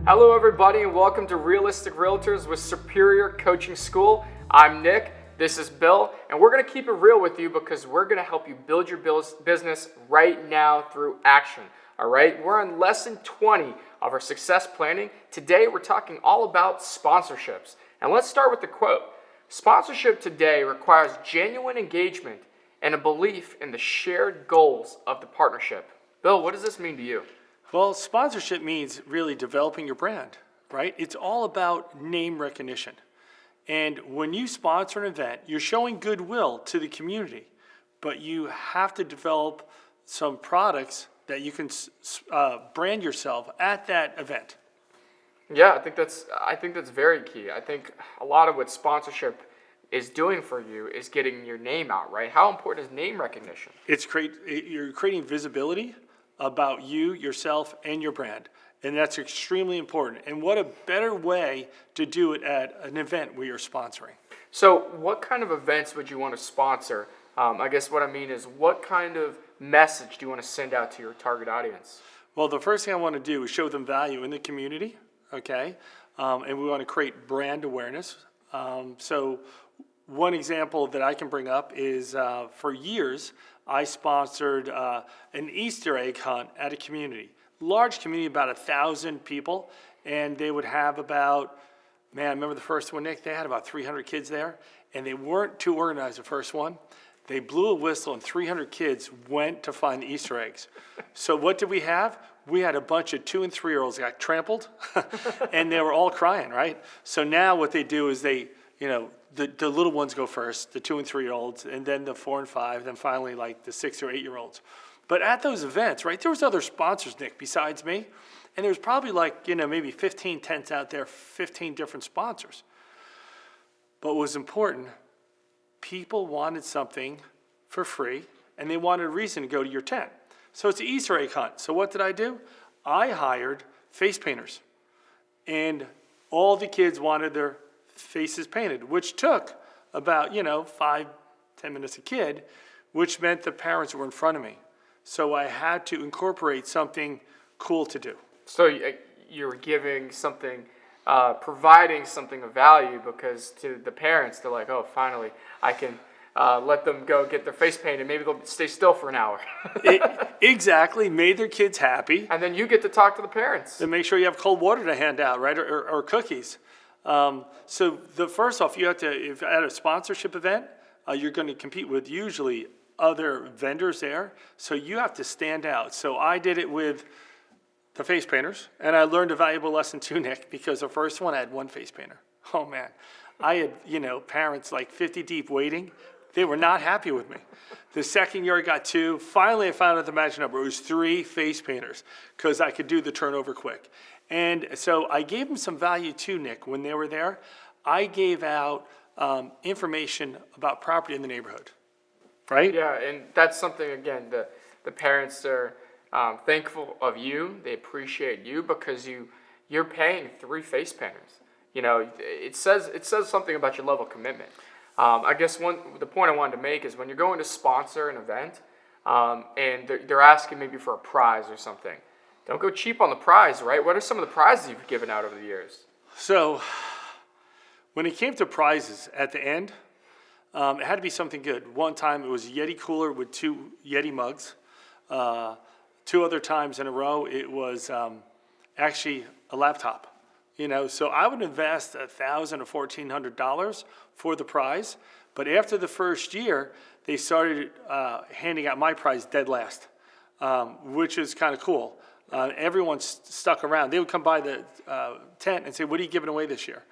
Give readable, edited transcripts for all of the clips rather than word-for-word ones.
Hello everybody and welcome to Realistic Realtors with Superior Coaching School. I'm Nick, this is Bill, and we're going to keep it real with you because we're going to help you build your business right now through action. All right, we're on lesson 20 of our success planning. Today we're talking all about sponsorships. And let's start with the quote. Sponsorship today requires genuine engagement and a belief in the shared goals of the partnership. Bill, what does this mean to you? Well, sponsorship means really developing your brand, right? It's all about name recognition. And when you sponsor an event, you're showing goodwill to the community, but you have to develop some products that you can brand yourself at that event. Yeah, I think that's very key. I think a lot of what sponsorship is doing for you is getting your name out, right? How important is name recognition? You're creating visibility about you, yourself, and your brand. And that's extremely important. And what a better way to do it at an event where you're sponsoring. So what kind of events would you want to sponsor? I guess what I mean is what kind of message do you want to send out to your target audience? Well, the first thing I want to do is show them value in the community, okay? And we want to create brand awareness. So one example that I can bring up is for years, I sponsored an Easter egg hunt at a community. Large community, about 1,000 people, and they would have about, man, I remember the first one, Nick, they had about 300 kids there, and they weren't too organized the first one. They blew a whistle and 300 kids went to find the Easter eggs. So what did we have? We had a bunch of 2- and 3-year-olds that got trampled, and they were all crying, right? So now what they do is they, the little ones go first, the 2- and 3-year-olds, and then the 4 and 5, then finally like the 6 or 8-year-olds. But at those events, right, there was other sponsors, Nick, besides me, and there was probably like, maybe 15 tents out there, 15 different sponsors. But what was important, people wanted something for free, and they wanted a reason to go to your tent. So it's an Easter egg hunt. So what did I do? I hired face painters, and all the kids wanted their faces painted, which took about, 5-10 minutes a kid, which meant the parents were in front of me. So I had to incorporate something cool to do. So you're giving something, providing something of value because to the parents, they're like, oh, finally, I can let them go get their face painted. Maybe they'll stay still for an hour. Exactly, made their kids happy. And then you get to talk to the parents. And make sure you have cold water to hand out, right, or cookies. So first off, you have to, if at a sponsorship event, you're going to compete with usually other vendors there, so you have to stand out. So I did it with the face painters, and I learned a valuable lesson too, Nick, because the first one I had one face painter. Oh man, I had, parents like 50 deep waiting. They were not happy with me. The second year I got 2. Finally, I found out the magic number. It was 3 face painters because I could do the turnover quick. And so I gave them some value too, Nick, when they were there. I gave out information about property in the neighborhood, right? Yeah, and that's something, again, the parents are thankful of you. They appreciate you because you're paying 3 face painters. It says something about your level of commitment. I guess the point I wanted to make is when you're going to sponsor an event and they're asking maybe for a prize or something, don't go cheap on the prize, right? What are some of the prizes you've given out over the years? So when it came to prizes at the end, it had to be something good. One time it was a Yeti cooler with 2 Yeti mugs. 2 other times in a row it was actually a laptop. So I would invest $1,000 or $1,400 for the prize. But after the first year, they started handing out my prize dead last, which is kind of cool. Everyone stuck around. They would come by the tent and say, what are you giving away this year?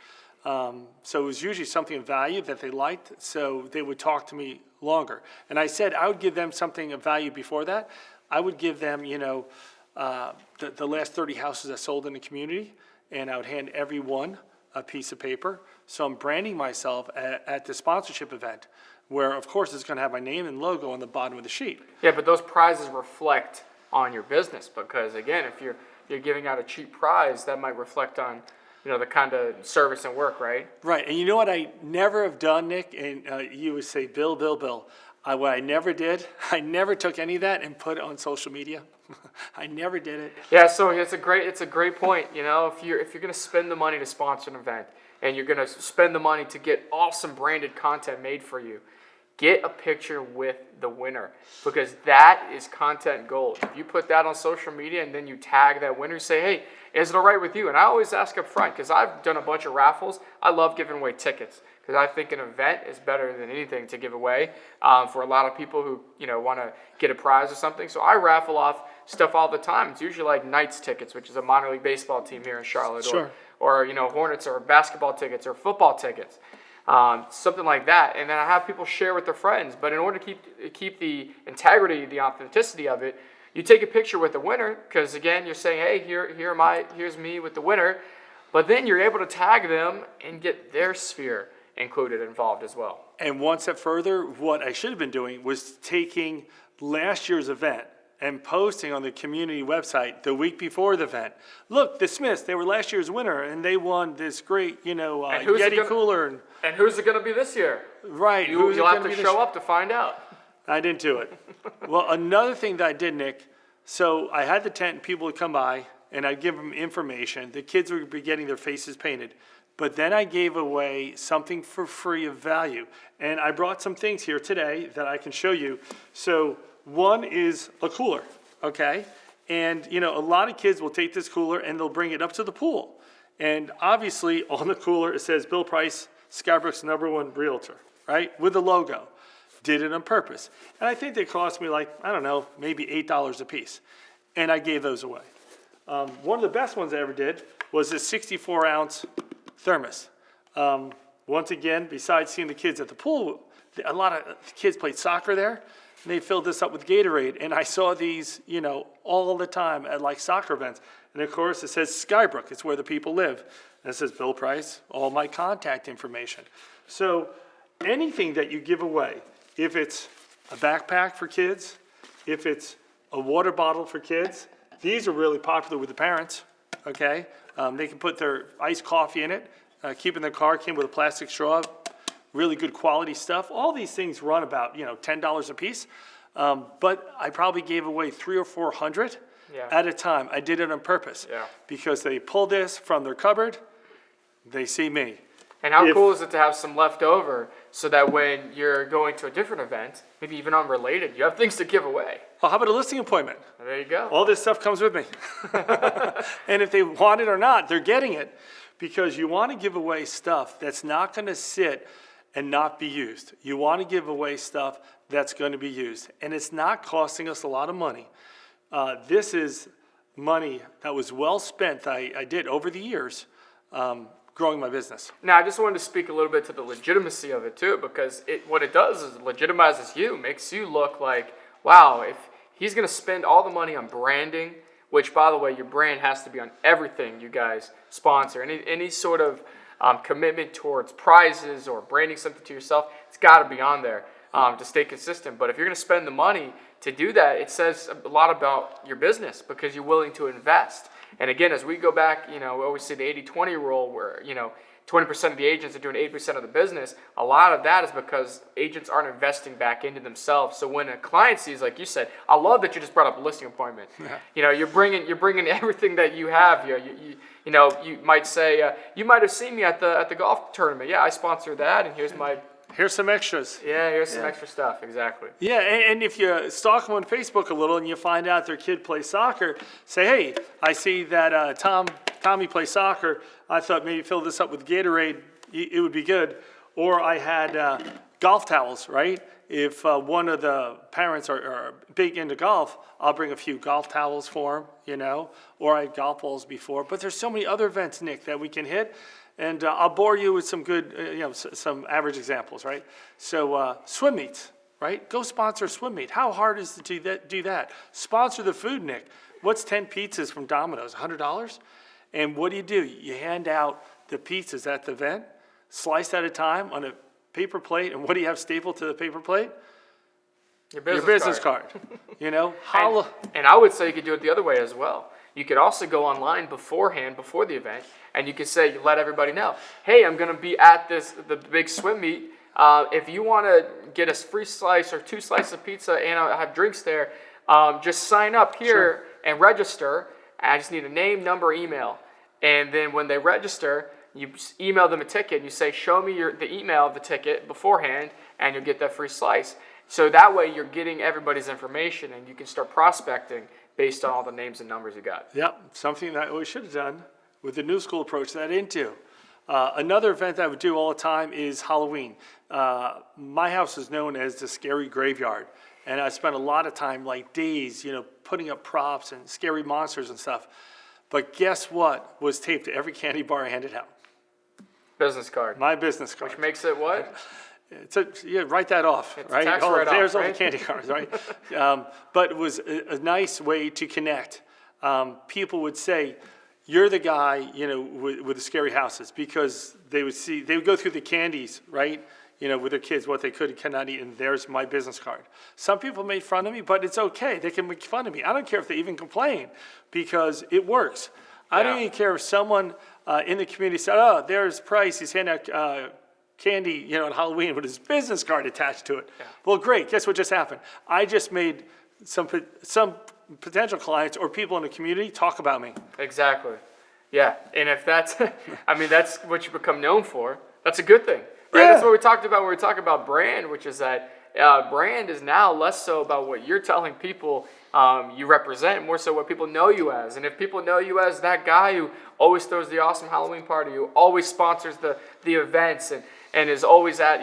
So it was usually something of value that they liked, so they would talk to me longer. And I said I would give them something of value before that. I would give them, the last 30 houses I sold in the community, and I would hand everyone a piece of paper. So I'm branding myself at the sponsorship event, where, of course, it's going to have my name and logo on the bottom of the sheet. Yeah, but those prizes reflect on your business because, again, if you're giving out a cheap prize, that might reflect on the kind of service and work, right? Right, and you know what I never have done, Nick, and you would say, Bill. What I never did, I never took any of that and put it on social media. I never did it. Yeah, so it's a great point. You know, if you're going to spend the money to sponsor an event and you're going to spend the money to get awesome branded content made for you, get a picture with the winner, because that is content gold. If you put that on social media and then you tag that winner, you say, hey, is it all right with you? And I always ask up front, because I've done a bunch of raffles. I love giving away tickets, because I think an event is better than anything to give away for a lot of people who want to get a prize or something. So I raffle off stuff all the time. It's usually like Knights tickets, which is a minor league baseball team here in Charlotte, Sure. or Hornets, or basketball tickets, or football tickets. Something like that, and then I have people share with their friends. But in order to keep the integrity, the authenticity of it, you take a picture with the winner, because again, you're saying, hey, here's me with the winner. But then you're able to tag them and get their sphere included, involved as well. And one step further, what I should have been doing was taking last year's event and posting on the community website the week before the event. Look, the Smiths, they were last year's winner, and they won this great, Yeti cooler. And who's it going to be this year? Right. You'll have to show up to find out. I didn't do it. Well, another thing that I did, Nick, so I had the tent and people would come by, and I'd give them information. The kids would be getting their faces painted. But then I gave away something for free of value. And I brought some things here today that I can show you. So one is a cooler, okay? And, a lot of kids will take this cooler and they'll bring it up to the pool. And obviously on the cooler it says Bill Price, Skybrook's #1 realtor, right? With the logo. Did it on purpose. And I think they cost me maybe $8 a piece. And I gave those away. One of the best ones I ever did was this 64-ounce thermos. Once again, besides seeing the kids at the pool, a lot of kids played soccer there, and they filled this up with Gatorade. And I saw these, all the time at like soccer events. And of course, it says Skybrook. It's where the people live. And it says Bill Price, all my contact information. So anything that you give away, if it's a backpack for kids, if it's a water bottle for kids, these are really popular with the parents, okay? They can put their iced coffee in it, keep in their car, came with a plastic straw, really good quality stuff. All these things run about, $10 a piece. But I probably gave away 300 or 400 at a time. I did it on purpose because they pull this from their cupboard, they see me. And how cool is it to have some left over so that when you're going to a different event, maybe even unrelated, you have things to give away? Oh, how about a listing appointment? There you go. All this stuff comes with me. And if they want it or not, they're getting it, because you want to give away stuff that's not going to sit and not be used. You want to give away stuff that's going to be used. And it's not costing us a lot of money. This is money that was well spent. I did over the years. Growing my business. Now, I just wanted to speak a little bit to the legitimacy of it too, because what it does is legitimizes you, makes you look like, wow, if he's going to spend all the money on branding, which, by the way, your brand has to be on everything you guys sponsor, any sort of commitment towards prizes or branding something to yourself, it's got to be on there to stay consistent. But if you're going to spend the money to do that, it says a lot about your business, because you're willing to invest. And again, as we go back, we always say the 80-20 rule, where, 20% of the agents are doing 80% of the business. A lot of that is because agents aren't investing back into themselves. So when a client sees, like you said, I love that you just brought up a listing appointment. Yeah. You're bringing everything that you have here. You might say, you might have seen me at the golf tournament. Yeah, I sponsored that, and here's some extras. Yeah, here's some extra stuff, exactly. Yeah, and if you stalk them on Facebook a little and you find out their kid plays soccer, say, hey, I see that Tommy plays soccer. I thought maybe fill this up with Gatorade, it would be good. Or I had golf towels, right? If one of the parents are big into golf, I'll bring a few golf towels for them, or I had golf balls before. But there's so many other events, Nick, that we can hit. And I'll bore you with some good, some average examples, right? So swim meets, right? Go sponsor a swim meet. How hard is it to do that? Sponsor the food, Nick. What's 10 pizzas from Domino's? $100? And what do? You hand out the pizzas at the event, sliced at a time on a paper plate. And what do you have stapled to the paper plate? Your business card. And I would say you could do it the other way as well. You could also go online beforehand, before the event, and you could say, let everybody know, hey, I'm going to be at the big swim meet. If you want to get a free slice or 2 slices of pizza and have drinks there, just sign up here and register. I just need a name, number, email. And then when they register, you email them a ticket and you say, show me the email of the ticket beforehand, and you'll get that free slice. So that way you're getting everybody's information and you can start prospecting based on all the names and numbers you got. Yep, something that we should have done with the new school approach that into. Another event that I would do all the time is Halloween. My house is known as the scary graveyard. And I spent a lot of time, like days, putting up props and scary monsters and stuff. But guess what was taped to every candy bar I handed out? Business card. My business card. Which makes it what? Write that off, it's right? Tax write-off, there's all right? the candy cards, right? But it was a nice way to connect. People would say, you're the guy, with the scary houses, because they would go through the candies, right? With their kids, what they could and cannot eat, and there's my business card. Some people made fun of me, but it's okay. They can make fun of me. I don't care if they even complain, because it works. I don't even care if someone in the community said, oh, there's Price, he's handing out candy, at Halloween with his business card attached to it. Yeah. Well, great, guess what just happened? I just made some potential clients or people in the community talk about me. Exactly. Yeah, and if that's, that's what you become known for, that's a good thing. Right? Yeah. That's what we talked about when we talk about brand, which is that brand is now less so about what you're telling people you represent, more so what people know you as. And if people know you as that guy who always throws the awesome Halloween party, who always sponsors the events and is always at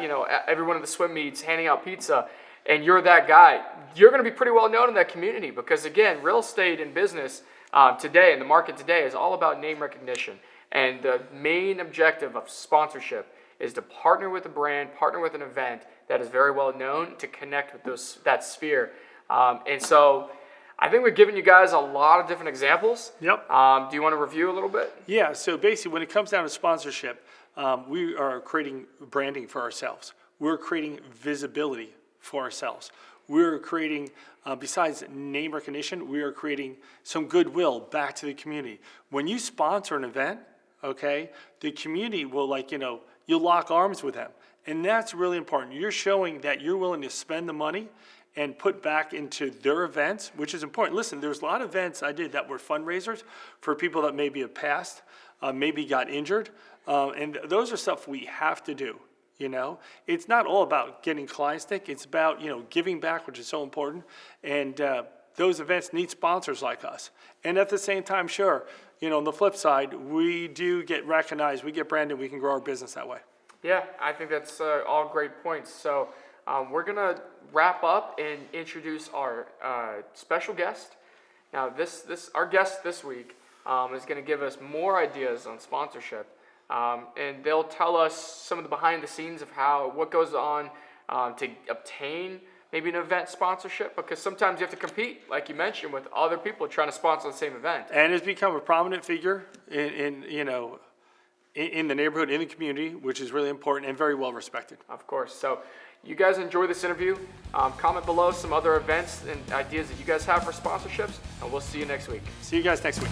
every one of the swim meets handing out pizza, and you're that guy, you're going to be pretty well known in that community, because again, real estate and business today, in the market today, is all about name recognition. And the main objective of sponsorship is to partner with a brand, partner with an event that is very well known, to connect with that sphere. And so I think we've given you guys a lot of different examples. Yep. Do you want to review a little bit? Yeah, so basically when it comes down to sponsorship, we are creating branding for ourselves. We're creating visibility for ourselves. We're creating, besides name recognition, we are creating some goodwill back to the community. When you sponsor an event, okay, the community will you'll lock arms with them. And that's really important. You're showing that you're willing to spend the money and put back into their events, which is important. Listen, there's a lot of events I did that were fundraisers for people that maybe have passed, maybe got injured. And those are stuff we have to do. It's not all about getting clients, Nick. It's about, giving back, which is so important. And those events need sponsors like us. And at the same time, sure, on the flip side, we do get recognized, we get branded, we can grow our business that way. Yeah, I think that's all great points. So we're going to wrap up and introduce our special guest. Now, our guest this week is going to give us more ideas on sponsorship. And they'll tell us some of the behind the scenes of what goes on to obtain maybe an event sponsorship, because sometimes you have to compete, like you mentioned, with other people trying to sponsor the same event. And has become a prominent figure in the neighborhood, in the community, which is really important and very well respected. Of course. So you guys enjoy this interview. Comment below some other events and ideas that you guys have for sponsorships, and we'll see you next week. See you guys next week.